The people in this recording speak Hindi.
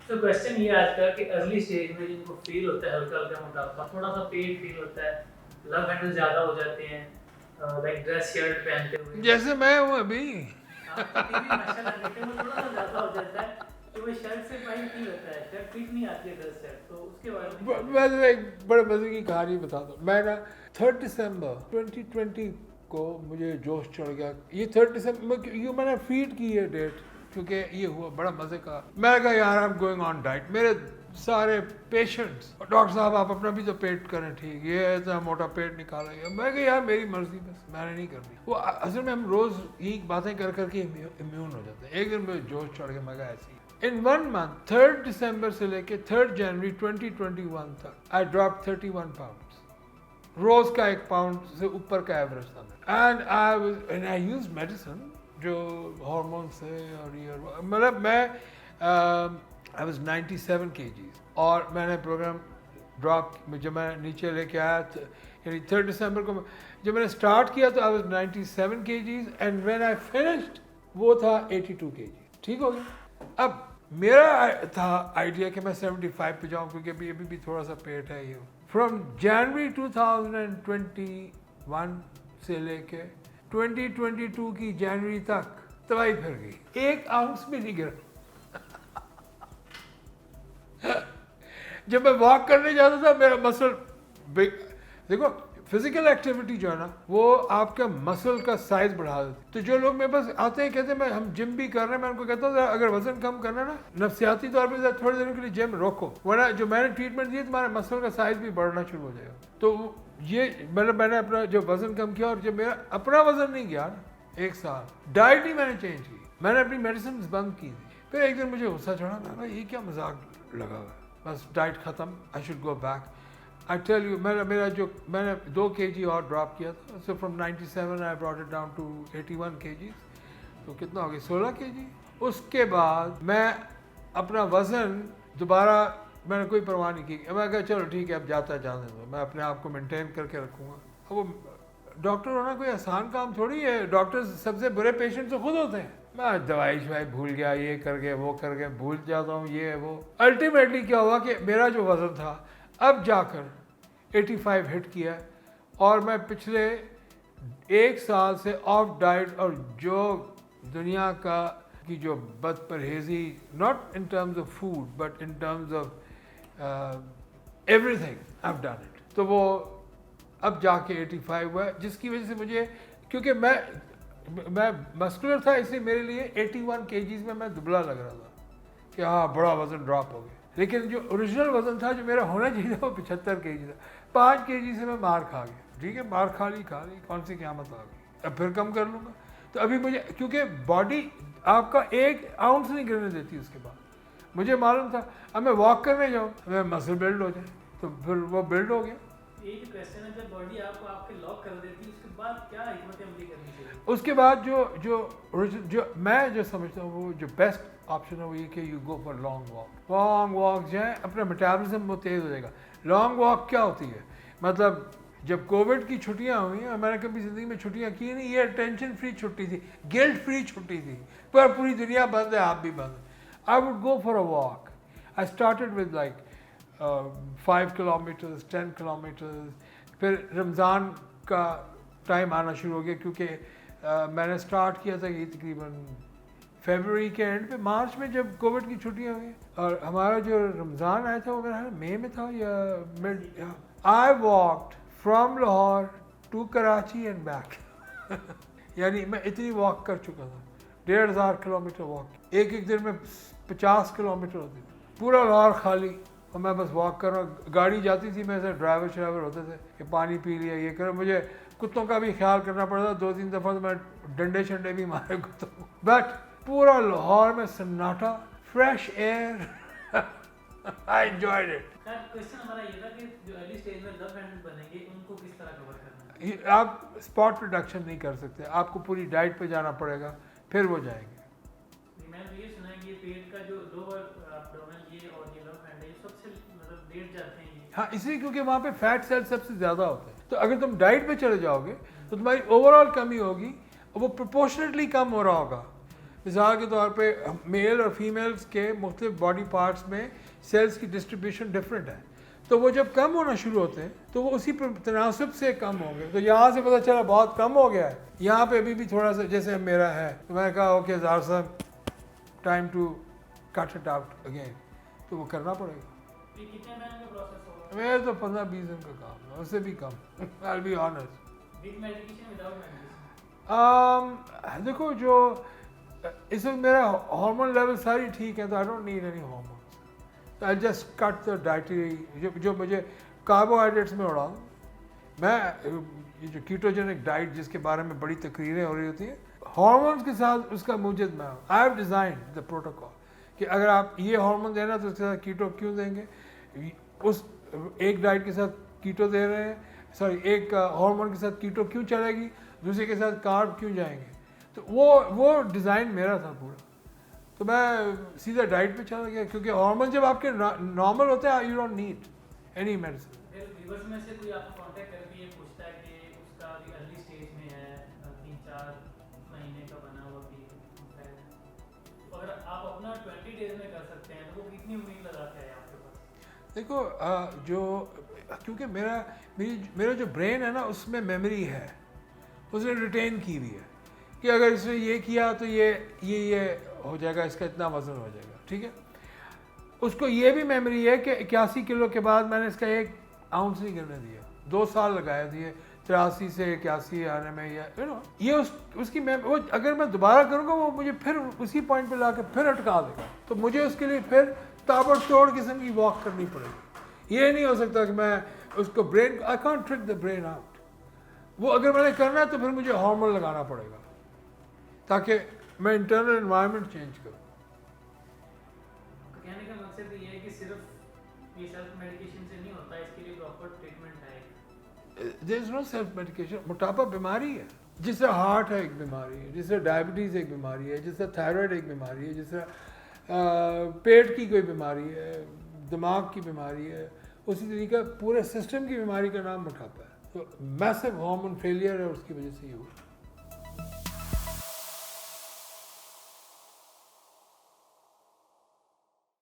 तो क्वेश्चन ये आज का कि अर्ली स्टेज में जिनको फील होता है हल्का हल्का मोटापा, थोड़ा सा पेट फील होता है, लव हैंडल ज्यादा हो जाते हैं, लाइक ड्रेस शर्ट पहनते हुए, जैसे मैं हूँ अभी। आपकी भी माशाल्लाह बेटे में थोड़ा सा ज्यादा हो जाता है, तो वो शर्ट से भाई फील होता है, शर्ट फिट नहीं आती है ड्रेस शर्ट, तो उसके बारे में मैं एक बड़े मजे की कहानी बताता हूँ। मैं ना 3 दिसंबर 2020 को मुझे जोश चढ़ गया। ये 3 दिसंबर ये मैंने फीड की है डेट, क्योंकि ये हुआ बड़ा मजे का। मैंने कहा यार I am going on diet. मेरे सारे पेशेंट्स, डॉक्टर साहब आप अपना भी तो पेट करें ठीक, ये इतना मोटा पेट निकाला गया। मैं कहा यार मेरी मर्जी, बस मैंने नहीं करनी। वो असल में हम रोज यही बातें कर करके इम्यून हो जाते हैं। एक दिन मुझे जोश चढ़ गया, मैं कहा ऐसे ही। इन 1 मंथ 3 दिसंबर से लेके 3 जनवरी 2021 तक आई ड्रॉप 31 पाउंड। रोज का 1 पाउंड से ऊपर का एवरेज था। एंड आई यूज मेडिसिन जो हार्मोन से, और ये मतलब मैं आई वाज 97 kgs और मैंने प्रोग्राम ड्रॉप, जब मैं नीचे लेके आया यानी 3 दिसंबर को जब मैंने स्टार्ट किया तो I was 97 kgs and when I finished वो था 82 kgs। ठीक हो गया। अब मेरा था आइडिया कि मैं 75 पे जाऊं, क्योंकि अभी भी थोड़ा सा पेट है। ये फ्रॉम जनवरी 2021 से लेके 2022 की जनवरी तक तबाही फिर गई, 1 आउंस भी नहीं गिरा। जब मैं वॉक करने जाता था मेरा मसल, देखो फिजिकल एक्टिविटी जो है ना वो आपका मसल का साइज बढ़ा देती। तो जो लोग मेरे पास आते हैं कहते हैं हम जिम भी कर रहे हैं, मैं उनको कहता हूँ अगर वजन कम करना है ना, नफ्सियाती तौर पर थोड़े दिनों के लिए जिम रोको, वरना जो मैंने ट्रीटमेंट दी तुम्हारे मसल का साइज भी बढ़ना शुरू हो जाएगा। तो ये मैंने अपना जो वजन कम किया, और जब मेरा अपना वजन नहीं गया ना 1 साल, डाइट ही मैंने चेंज की, मैंने अपनी मेडिसिन बंद की थी। फिर एक दिन मुझे गुस्सा चढ़ा, मैं ये क्या मजाक लगा हुआ है, बस डाइट खत्म, I should go back. I tell you मैंने 2 kg और ड्रॉप किया था। So from 97 I brought it down to 81 kg। तो कितना हो गया 16 kg। उसके बाद मैं अपना वज़न दोबारा मैंने कोई परवाह नहीं की। मैं कहा चलो ठीक है अब जाता है जाने दो, मैं अपने आप को मेंटेन करके रखूँगा। अब वो डॉक्टर होना कोई आसान काम थोड़ी है। डॉक्टर सबसे बुरे पेशेंट तो खुद होते हैं। मैं दवाई शवाई भूल गया, ये करके वो करके भूल जाता हूँ, ये वो। अल्टीमेटली क्या हुआ कि मेरा जो वज़न था अब जाकर 85 हिट किया, और मैं पिछले 1 साल से ऑफ डाइट, और जो दुनिया का की जो बद परहेज़ी, not in terms of food but in terms of everything I have done it. तो वो अब जाके 85 हुआ है, जिसकी वजह से मुझे, क्योंकि मैं मस्कुलर था इसलिए मेरे लिए 81 kgs में मैं दुबला लग रहा था कि हाँ बड़ा वज़न ड्रॉप हो गया। लेकिन जो ओरिजिनल वज़न था जो मेरा होना चाहिए था वो 75 kg था। 5 kg से मैं मार खा गया। ठीक है, मार खा ली कौन सी क़यामत आ गई, अब फिर कम कर लूँगा। तो अभी मुझे, क्योंकि बॉडी आपका 1 आउंस नहीं गिरने देती। उसके बाद मुझे मालूम था अब मैं वॉक करने जाऊँ मैं मसल बिल्ड हो जाए, तो फिर वो बिल्ड हो गया। ये जो क्वेश्चन है, जब बॉडी आपको आपके लॉक कर देती है उसके बाद क्या हिकमत अमली करनी चाहिए? उसके बाद जो मैं जो समझता हूँ वो जो बेस्ट ऑप्शन है वो ये कि you go for long walk जाए, अपना मेटाबॉलिज्म वो तेज़ हो जाएगा। लॉन्ग वॉक क्या होती है, मतलब जब कोविड की छुट्टियाँ हुई, मैंने कभी ज़िंदगी में छुट्टियाँ की नहीं। ये टेंशन फ्री छुट्टी थी, गिल्ट फ्री छुट्टी थी, पर पूरी दुनिया बंद है, आप भी बंद। I would go for a walk. I started with like 5 kilometres 10 kilometres. फिर रमज़ान का टाइम आना शुरू हो गया, क्योंकि मैंने स्टार्ट किया था ये तकरीबन फरवरी के एंड पे, मार्च में जब कोविड की छुट्टियां हुई, और हमारा जो रमज़ान आया था वो मेरा मई में था या mid. I walked from Lahore to Karachi and back. यानी मैं इतनी वॉक कर चुका था, 1500 किलोमीटर वॉक। एक दिन में 50 किलोमीटर होती थी, पूरा लाहौर खाली, और मैं बस वॉक कर रहा हूँ। गाड़ी जाती थी, मेरे साथ ड्राइवर होते थे कि पानी पी लिया, ये कर। मुझे कुत्तों का भी ख्याल करना पड़ता, 2-3 दफ़ा तो मैं डंडे शंडे भी मारे कुत्तों को। बट पूरा लाहौर में सन्नाटा, fresh air. I enjoyed it. Question हमारा ये था कि जो अर्ली स्टेज में लव हैंडल बनेंगे उनको किस तरह कवर करना है? आप स्पॉट रिडक्शन नहीं कर सकते, आपको पूरी डाइट पे जाना पड़ेगा, फिर वो जाएंगे। मैंने ये सुना है कि पेट का जो लोअर एब्डोमेन ये और ये लव हैंडल सबसे मतलब लेट जाते हैं ये। हाँ, इसलिए क्योंकि वहाँ पे फैट सेल सबसे ज़्यादा होते हैं। तो अगर तुम डाइट पे चले जाओगे तो तुम्हारी ओवरऑल कमी होगी, और वो प्रोपोर्शनेटली कम हो रहा होगा। मिसाल के तौर पे मेल और फीमेल्स के मुख्तलिफ बॉडी पार्ट्स में सेल्स की डिस्ट्रीब्यूशन डिफरेंट है, तो वो जब कम होना शुरू होते हैं तो वो उसी पर तनासब से कम होंगे। तो यहाँ से पता चला बहुत कम हो गया है, यहाँ पे अभी भी थोड़ा सा जैसे मेरा है, तो मैंने कहा ओके ज़ार साहब time to cut it out again, तो वो करना पड़ेगा। ये कितने टाइम का प्रोसेस होगा? मेरे तो 15-20 दिन का काम है, उससे भी कम। I'll be honest. With medication, without medication? देखो जो इस वक्त मेरा हार्मोन लेवल सारी ठीक है, तो I don't need any hormone. I just cut the dietary जो मुझे कार्बोहाइड्रेट्स में उड़ा दूँ। मैं ये जो कीटोजेनिक डाइट जिसके बारे में बड़ी तकरीरें हो रही होती हैं, हार्मोन्स के साथ उसका मुजद मैं हूँ। I have design the protocol कि अगर आप ये हार्मोन देना तो उसके साथ कीटो क्यों देंगे, उस एक डाइट के साथ कीटो दे रहे हैं, सॉरी एक हार्मोन के साथ कीटो क्यों चलेगी, दूसरे के साथ कार्ब क्यों जाएंगे। तो वो डिज़ाइन मेरा था पूरा, तो मैं सीधा डाइट पे चला गया, क्योंकि हार्मोन जब आपके नॉर्मल होते हैं you don't need any medicine. Viewers में से कोई आपको कांटेक्ट करके ये पूछता है कि उसका अभी अर्ली स्टेज में है, 3-4 महीने का बना हुआ भी है, तो अगर आप अपना 20 डेज में कर सकते हैं तो वो कितनी उम्मीद लगाते हैं आपके पास? देखो जो क्योंकि मेरा जो ब्रेन है ना उसमें मेमोरी है, उसने रिटेन की हुई है कि अगर इसने ये किया तो ये हो जाएगा, इसका इतना वज़न हो जाएगा, ठीक है। उसको ये भी मेमोरी है कि 81 किलो के बाद मैंने इसका 1 आउंस नहीं गिरने दिया, 2 साल लगाए दिए 83 से 81 आने में, या ये उसकी वो अगर मैं दोबारा करूँगा वो मुझे फिर उसी पॉइंट पे ला के फिर अटका देगा, तो मुझे उसके लिए फिर ताबड़तोड़ किस्म की वॉक करनी पड़ेगी। ये नहीं हो सकता कि मैं उसको brain, I can't trick the brain out. वो अगर मैंने करना है तो फिर मुझे हार्मोन लगाना पड़ेगा ताकि मैं इंटरनल एनवायरनमेंट चेंज करूँ। कहने का मकसद ये है कि सिर्फ ये सेल्फ मेडिकेशन से नहीं होता, इसके लिए प्रॉपर ट्रीटमेंट है। There is no self medication. मोटापा बीमारी है, जिससे हार्ट है एक बीमारी है, जिससे डायबिटीज़ एक बीमारी है, जिससे थायराइड एक बीमारी है, जिससे पेट की कोई बीमारी है, दिमाग की बीमारी है, उसी तरीके पूरे सिस्टम की बीमारी का नाम मोटापा है। तो मैसिव हार्मोन फेलियर है, उसकी वजह से ये हुआ।